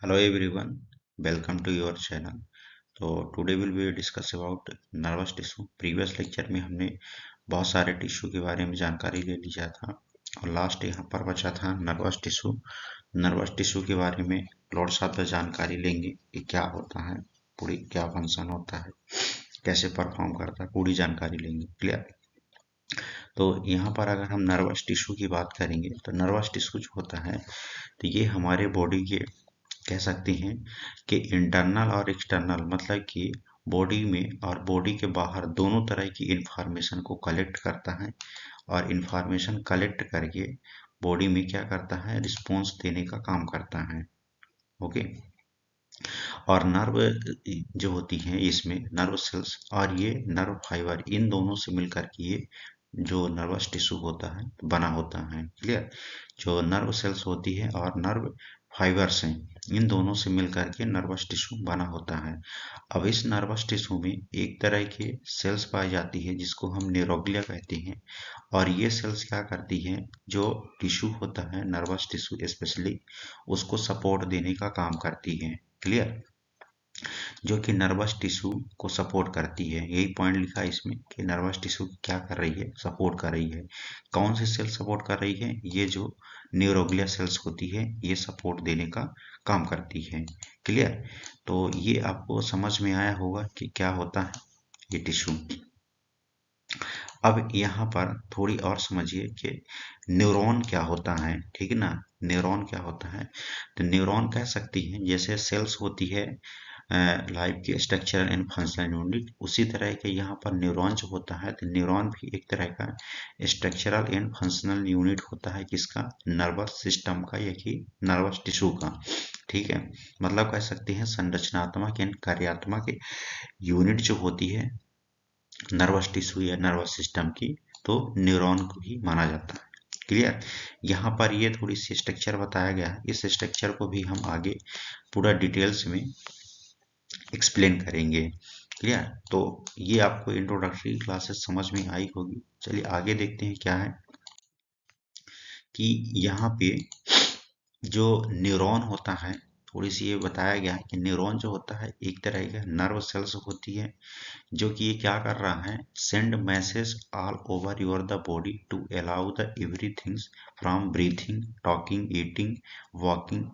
Hello everyone, welcome to your channel. तो today will be discuss about nervous tissue. Previous lecture में हमने बहुत सारे टिश्यू के बारे में जानकारी ले लिया था और लास्ट यहाँ पर बचा था नर्वस टिश्यू। नर्वस टिश्यू के बारे में लॉर्ड्स ऑफ द जानकारी लेंगे कि क्या होता है, पूरी क्या फंक्शन होता है, कैसे परफॉर्म करता है, पूरी जानकारी लेंगे। क्लियर? तो यहाँ पर अगर हम नर्वस टिश्यू की बात करेंगे तो नर्वस टिश्यू जो होता है तो ये हमारे बॉडी के कह सकते हैं कि इंटरनल और एक्सटर्नल, मतलब कि बॉडी में और बॉडी के बाहर दोनों तरह की इंफॉर्मेशन को कलेक्ट करता है और इंफॉर्मेशन कलेक्ट करके बॉडी में क्या करता है, रिस्पॉन्स देने का काम करता है। ओके। और नर्व जो होती हैं इसमें नर्व सेल्स और ये नर्व फाइबर, इन दोनों से मिलकर के ये जो नर्वस टिश्यू होता है बना होता है। क्लियर? जो नर्व सेल्स होती है और नर्व फाइबर्स हैं, इन दोनों से मिलकर के नर्वस टिश्यू बना होता है। अब इस नर्वस टिश्यू में एक तरह के सेल्स पाई जाती है जिसको हम न्यूरोग्लिया कहते हैं और ये सेल्स क्या करती हैं, जो टिश्यू होता है नर्वस टिश्यू स्पेशली, उसको सपोर्ट देने का काम करती है। क्लियर? जो कि नर्वस टिश्यू को सपोर्ट करती है। यही पॉइंट लिखा है इसमें कि नर्वस टिश्यू क्या कर रही है, सपोर्ट कर रही है। कौन सी सेल सपोर्ट कर रही है? ये जो न्यूरोग्लिया सेल्स होती है ये सपोर्ट देने का काम करती है। क्लियर? तो ये आपको समझ में आया होगा कि क्या होता है ये टिश्यू। अब यहाँ पर थोड़ी और समझिए कि न्यूरॉन क्या होता है। ठीक है ना? न्यूरॉन क्या होता है? तो न्यूरॉन कह सकती हैं जैसे सेल्स होती है लाइफ की स्ट्रक्चरल एंड फंक्शनल यूनिट, उसी तरह के यहाँ पर न्यूरॉन जो होता है तो न्यूरॉन भी एक तरह का स्ट्रक्चरल एंड फंक्शनल यूनिट होता है। किसका? नर्वस सिस्टम का या कि नर्वस टिश्यू का। ठीक है, मतलब कह सकते हैं संरचनात्मक एंड कार्यात्मक यूनिट जो होती है नर्वस टिश्यू या नर्वस सिस्टम की, तो न्यूरॉन को ही माना जाता है। क्लियर? यहाँ पर ये थोड़ी सी स्ट्रक्चर बताया गया है, इस स्ट्रक्चर को भी हम आगे पूरा डिटेल्स में एक्सप्लेन करेंगे। क्लियर? तो ये आपको इंट्रोडक्टरी क्लासेस समझ में आई होगी। चलिए आगे देखते हैं क्या है कि यहाँ पे जो न्यूरॉन होता है, थोड़ी सी ये बताया गया है कि न्यूरॉन जो होता है एक तरह का नर्व सेल्स होती है जो कि ये क्या कर रहा है, send message all over your the body to allow the everything from breathing, talking, eating, walking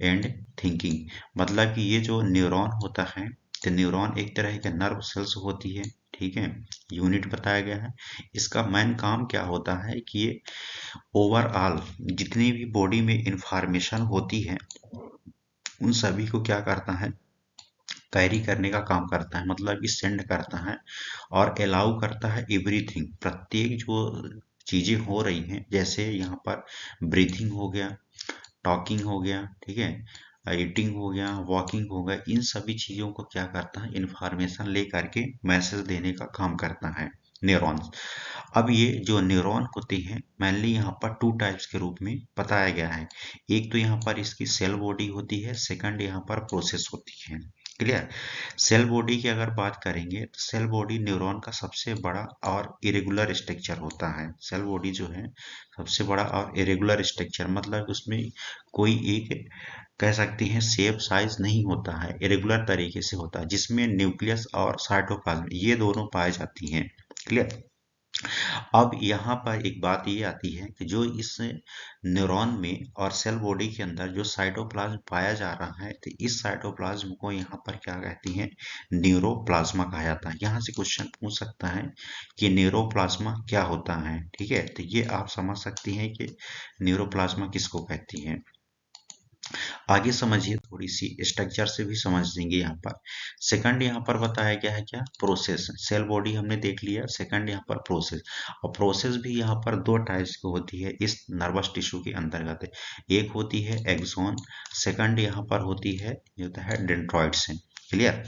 and thinking. मतलब कि ये जो न्यूरॉन होता है तो न्यूरॉन एक तरह के नर्व सेल्स होती है। ठीक है, यूनिट बताया गया है। इसका मेन काम क्या होता है कि ये ओवरऑल जितनी भी बॉडी में इंफॉर्मेशन होती है उन सभी को क्या करता है, कैरी करने का काम करता है, मतलब कि सेंड करता है और अलाउ करता है एवरीथिंग, प्रत्येक जो चीजें हो रही हैं, जैसे यहाँ पर ब्रीथिंग हो गया, टॉकिंग हो गया, ठीक है, ईटिंग हो गया, वॉकिंग हो गया, इन सभी चीजों को क्या करता है, इंफॉर्मेशन ले करके मैसेज देने का काम करता है न्यूरॉन्स। अब ये जो न्यूरॉन होते हैं मेनली यहाँ पर टू टाइप्स के रूप में बताया गया है। एक तो यहाँ पर इसकी सेल बॉडी होती है, सेकंड यहाँ पर प्रोसेस होती है। क्लियर? सेल बॉडी की अगर बात करेंगे तो सेल बॉडी न्यूरॉन का सबसे बड़ा और इरेगुलर स्ट्रक्चर होता है। सेल बॉडी जो है सबसे बड़ा और इरेगुलर स्ट्रक्चर, मतलब उसमें कोई एक कह सकते हैं शेप साइज नहीं होता है, इरेगुलर तरीके से होता है, जिसमें न्यूक्लियस और साइटोप्लाज्म ये दोनों पाई जाती हैं। क्लियर? अब यहाँ पर एक बात ये आती है कि जो इस न्यूरॉन में और सेल बॉडी के अंदर जो साइटोप्लाज्म पाया जा रहा है तो इस साइटोप्लाज्म को यहाँ पर क्या कहती हैं, न्यूरोप्लाज्मा कहा जाता है। यहाँ से क्वेश्चन पूछ सकता है कि न्यूरोप्लाज्मा क्या होता है। ठीक है, तो ये आप समझ सकती हैं कि न्यूरोप्लाज्मा किसको कहती है। आगे समझिए, थोड़ी सी स्ट्रक्चर से भी समझ लेंगे। यहाँ पर सेकंड यहाँ पर बताया गया है क्या, प्रोसेस। सेल बॉडी हमने देख लिया, सेकंड यहाँ पर प्रोसेस। और प्रोसेस भी यहाँ पर दो टाइप्स की होती है इस नर्वस टिश्यू के अंतर्गत। एक होती है एक्सोन, सेकंड यहाँ पर होती है ये होता है डेंड्रॉइड्स। क्लियर?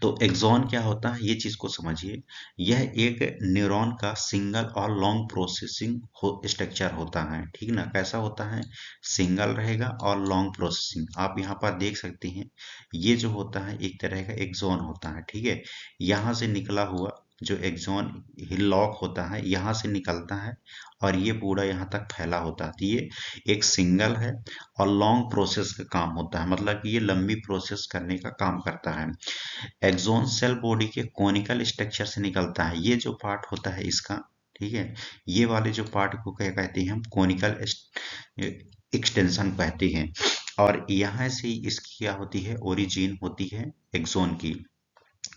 तो एक्सॉन क्या होता है ये चीज को समझिए। यह एक न्यूरॉन का सिंगल और लॉन्ग प्रोसेसिंग स्ट्रक्चर होता है। ठीक ना? कैसा होता है, सिंगल रहेगा और लॉन्ग प्रोसेसिंग। आप यहाँ पर देख सकते हैं ये जो होता है एक तरह का एक्सॉन होता है। ठीक है, यहाँ से निकला हुआ जो एक्सॉन हिल्लॉक होता है यहाँ से निकलता है और ये पूरा यहाँ तक फैला होता है। तो ये एक सिंगल है और लॉन्ग प्रोसेस का काम होता है, मतलब कि ये लंबी प्रोसेस करने का काम करता है। एक्सॉन सेल बॉडी के कोनिकल स्ट्रक्चर से निकलता है। ये जो पार्ट होता है इसका, ठीक है, ये वाले जो पार्ट को क्या कहते हैं हम, कोनिकल एक्सटेंशन कहते हैं। और यहाँ से इसकी क्या होती है, ओरिजिन होती है एक्सॉन की,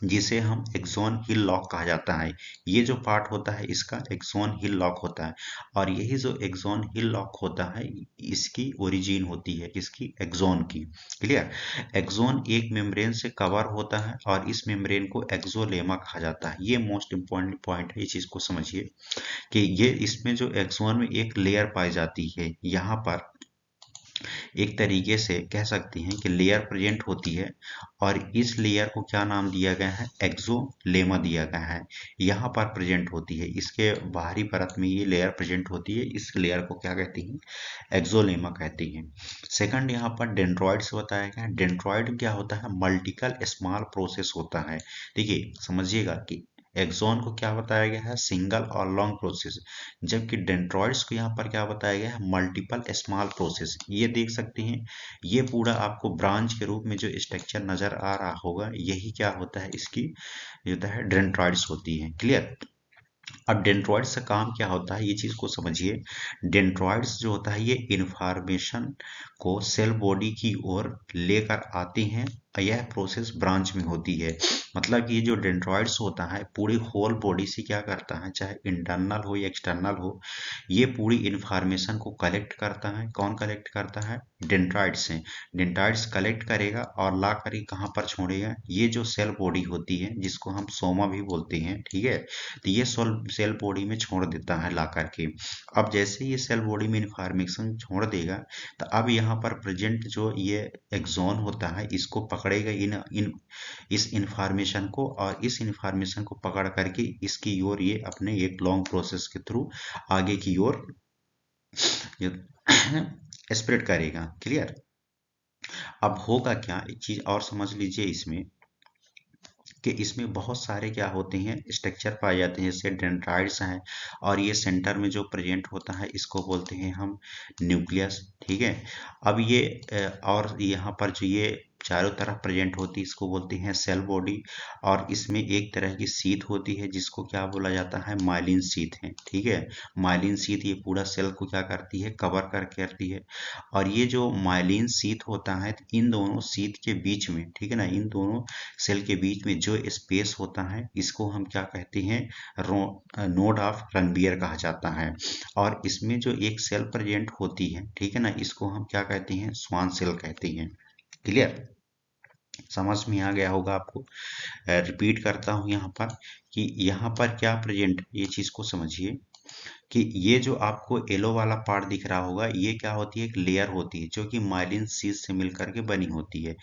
जिसे हम एक्सॉन हिल लॉक कहा जाता है। ये जो पार्ट होता है इसका एक्सॉन हिल लॉक होता है, और यही जो एक्सॉन हिल लॉक होता है इसकी ओरिजिन होती है इसकी एक्सॉन की। क्लियर। एक्सॉन एक मेम्ब्रेन से कवर होता है और इस मेम्ब्रेन को एक्सोलेमा कहा जाता है। ये मोस्ट इंपॉर्टेंट पॉइंट है, इस चीज को समझिए कि ये इसमें जो एक्सॉन में एक लेयर पाई जाती है, यहाँ पर एक तरीके से कह सकते हैं कि लेयर प्रेजेंट होती है, और इस लेयर को क्या नाम दिया गया है, एक्सोलेमा दिया गया है। यहाँ पर प्रेजेंट होती है, इसके बाहरी परत में ये लेयर प्रेजेंट होती है, इस लेयर को क्या कहते हैं, एक्सोलेमा कहते हैं। सेकंड यहाँ पर डेंड्रॉइड्स बताया गया है। डेंड्रॉइड क्या होता है, मल्टीपल स्मॉल प्रोसेस होता है। देखिए समझिएगा कि एक्सॉन को क्या बताया गया है, सिंगल और लॉन्ग प्रोसेस, जबकि डेंड्रॉइड्स को यहाँ पर क्या बताया गया है, मल्टीपल स्मॉल प्रोसेस। ये देख सकते हैं, ये पूरा आपको ब्रांच के रूप में जो स्ट्रक्चर नजर आ रहा होगा, यही क्या होता है, इसकी जो है डेंड्रॉइड्स होती है। क्लियर। अब डेंड्रॉइड्स का काम क्या होता है, ये चीज को समझिए। डेंड्रॉइड्स जो होता है ये इंफॉर्मेशन को सेल बॉडी की ओर लेकर आते हैं, यह प्रोसेस ब्रांच में होती है। मतलब कि ये जो डेंड्रॉइड्स होता है पूरी होल बॉडी से क्या करता है, चाहे इंटरनल हो या एक्सटर्नल हो, ये पूरी इंफॉर्मेशन को कलेक्ट करता है। कौन कलेक्ट करता है, डेंड्रॉइड्स से। डेंड्रॉइड्स कलेक्ट करेगा और ला कर कहाँ पर छोड़ेगा, ये जो सेल बॉडी होती है जिसको हम सोमा भी बोलते हैं, ठीक है, तो ये सेल बॉडी में छोड़ देता है ला करके। अब जैसे ये सेल बॉडी में इंफॉर्मेशन छोड़ देगा, तो अब यहाँ पर प्रेजेंट जो ये एक्सॉन होता है इसको पकड़ेगा, इस इंफॉर्मेशन को, और इस इंफॉर्मेशन को पकड़ करके इसकी ओर ये अपने एक लॉन्ग प्रोसेस के थ्रू आगे की ओर स्प्रेड करेगा। क्लियर। अब होगा क्या, एक चीज और समझ लीजिए इसमें, कि इसमें बहुत सारे क्या होते हैं, स्ट्रक्चर पाए जाते हैं, जैसे डेंड्राइड्स हैं, और ये सेंटर में जो प्रेजेंट होता है इसको बोलते हैं हम न्यूक्लियस। ठीक है। अब ये और यहाँ पर जो ये चारों तरफ प्रेजेंट होती है इसको बोलते हैं सेल बॉडी, और इसमें एक तरह की शीथ होती है जिसको क्या बोला जाता है, माइलिन शीथ है। ठीक है। माइलिन शीथ ये पूरा सेल को क्या करती है, कवर करती है। और ये जो माइलिन शीथ होता है, इन दोनों शीथ के बीच में, ठीक है ना, इन दोनों सेल के बीच में जो स्पेस होता है इसको हम क्या कहते हैं, नोड ऑफ रनबियर कहा जाता है। और इसमें जो एक सेल प्रेजेंट होती है, ठीक है ना, इसको हम क्या कहते हैं, स्वान सेल कहते हैं। क्लियर। समझ में आ गया होगा आपको। रिपीट करता हूं यहाँ पर कि यहाँ पर क्या प्रेजेंट, ये चीज को समझिए कि ये जो आपको येलो वाला पार्ट दिख रहा होगा, ये क्या होती है, एक लेयर होती है जो कि माइलिन शीथ से मिलकर के बनी होती है।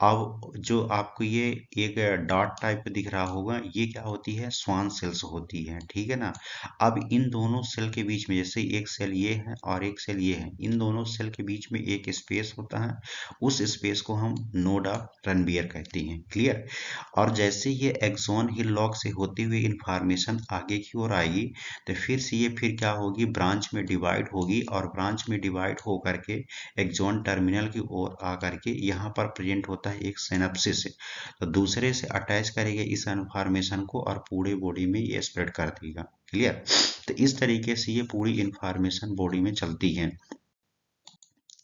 अब जो आपको ये एक डॉट टाइप दिख रहा होगा, ये क्या होती है, स्वान सेल्स होती है। ठीक है ना। अब इन दोनों सेल के बीच में, जैसे एक सेल ये है और एक सेल ये है, इन दोनों सेल के बीच में एक स्पेस होता है, उस स्पेस को हम नोड ऑफ रनबियर कहते हैं। क्लियर। और जैसे ये एक्सॉन हिल लॉक से होते हुए इंफॉर्मेशन आगे की ओर आएगी, तो फिर से ये फिर क्या होगी, ब्रांच में डिवाइड होगी, और ब्रांच में डिवाइड हो करके एक्सॉन टर्मिनल की ओर आकर के यहाँ पर प्रेजेंट होता है एक सिनेप्सिस, तो दूसरे से अटैच करेगा इस इंफॉर्मेशन को और पूरे बॉडी में ये स्प्रेड कर देगा। क्लियर। तो इस तरीके से ये पूरी इंफॉर्मेशन बॉडी में चलती है।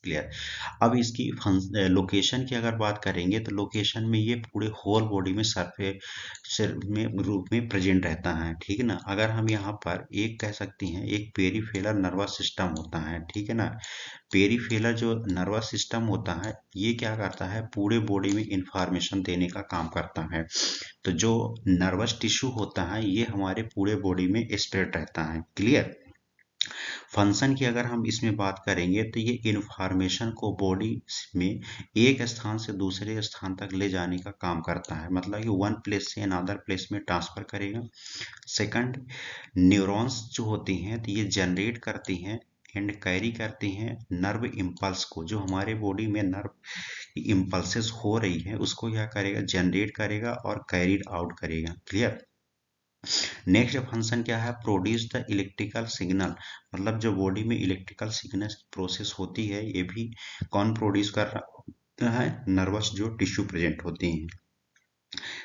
क्लियर। अब इसकी लोकेशन की अगर बात करेंगे, तो लोकेशन में ये पूरे होल बॉडी में सरफेस में रूप में प्रेजेंट रहता है। ठीक है ना। अगर हम यहाँ पर एक कह सकते हैं, एक पेरीफेरल नर्वस सिस्टम होता है, ठीक है ना। पेरीफेरल जो नर्वस सिस्टम होता है ये क्या करता है, पूरे बॉडी में इंफॉर्मेशन देने का काम करता है। तो जो नर्वस टिश्यू होता है ये हमारे पूरे बॉडी में स्प्रेड रहता है। क्लियर। फंक्शन की अगर हम इसमें बात करेंगे, तो ये इंफॉर्मेशन को बॉडी में एक स्थान से दूसरे स्थान तक ले जाने का काम करता है, मतलब कि वन प्लेस से अनदर प्लेस में ट्रांसफर करेगा। सेकंड, न्यूरॉन्स जो होती हैं तो ये जनरेट करती हैं एंड कैरी करती हैं नर्व इम्पल्स को, जो हमारे बॉडी में नर्व इम्पल्सेस हो रही है उसको क्या करेगा, जनरेट करेगा और कैरीड आउट करेगा। क्लियर। नेक्स्ट फंक्शन क्या है, प्रोड्यूस द इलेक्ट्रिकल सिग्नल, मतलब जो बॉडी में इलेक्ट्रिकल सिग्नल की प्रोसेस होती है ये भी कौन प्रोड्यूस कर रहा है, नर्वस जो टिश्यू प्रेजेंट होती हैं।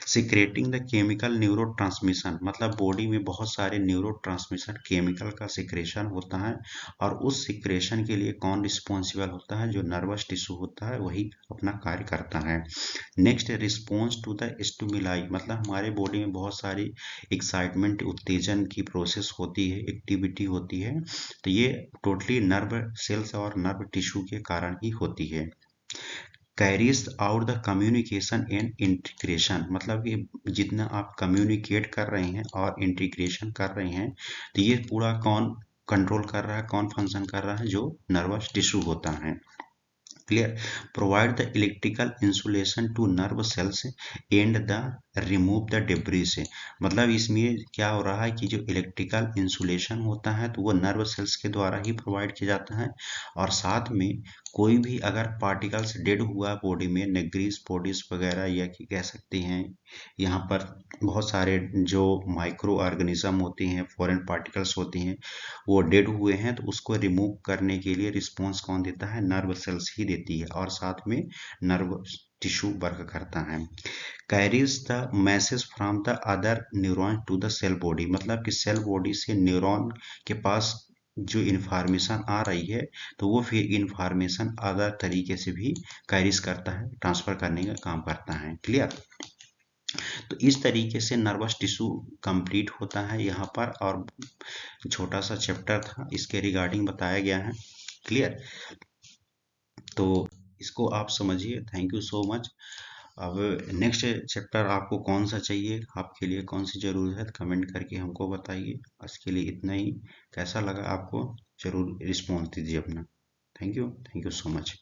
Secreting the chemical neuro transmission, मतलब बॉडी में बहुत सारे न्यूरो ट्रांसमिशन केमिकल का सिक्रेशन होता है और उस सिक्रेशन के लिए कौन रिस्पॉन्सिबल होता है, जो नर्वस टिश्यू होता है वही अपना कार्य करता है। Next, response to the stimuli, मतलब हमारे बॉडी में बहुत सारी एक्साइटमेंट उत्तेजन की प्रोसेस होती है, एक्टिविटी होती है, तो ये टोटली नर्व सेल्स और नर्व टिश्यू के कारण ही होती है। Carries out the communication and integration, मतलब कि जितना आप कम्युनिकेट कर रहे हैं और इंटीग्रेशन कर रहे हैं, तो ये पूरा कौन कंट्रोल कर रहा है, कौन फंक्शन कर रहा है, जो नर्वस टिश्यू होता है। Clear. Provide the electrical insulation to nerve cells and the remove the debris से, मतलब इसमें क्या हो रहा है कि जो इलेक्ट्रिकल इंसुलेशन होता है तो वो नर्व सेल्स के द्वारा ही प्रोवाइड किया जाता है, और साथ में कोई भी अगर पार्टिकल्स डेड हुआ बॉडी में, नेग्रीस बॉडीज वगैरह, या कि कह सकते हैं यहाँ पर बहुत सारे जो माइक्रो ऑर्गेनिज्म होते हैं, फॉरेन पार्टिकल्स होते हैं, वो डेड हुए हैं, तो उसको रिमूव करने के लिए रिस्पॉन्स कौन देता है, नर्व सेल्स ही देती है, और साथ में नर्व टिश्यू वर्क करता है। Carries the message from the other neuron to the cell body, मतलब कि सेल बॉडी से न्यूरॉन के पास जो इन्फॉर्मेशन आ रही है, तो वो फिर इन्फॉर्मेशन अदर तरीके से भी कैरीज करता है, ट्रांसफर करने का काम करता है। क्लियर। तो इस तरीके से नर्वस टिश्यू कंप्लीट होता है यहाँ पर, और छोटा सा चैप्टर था इसके रिगार्डिंग बताया गया है। क्लियर। तो इसको आप समझिए। Thank you so much. अब नेक्स्ट चैप्टर आपको कौन सा चाहिए, आपके लिए कौन सी जरूरत है, कमेंट करके हमको बताइए। आज के लिए इतना ही। कैसा लगा आपको, जरूर रिस्पॉन्स दीजिए अपना। Thank you so much.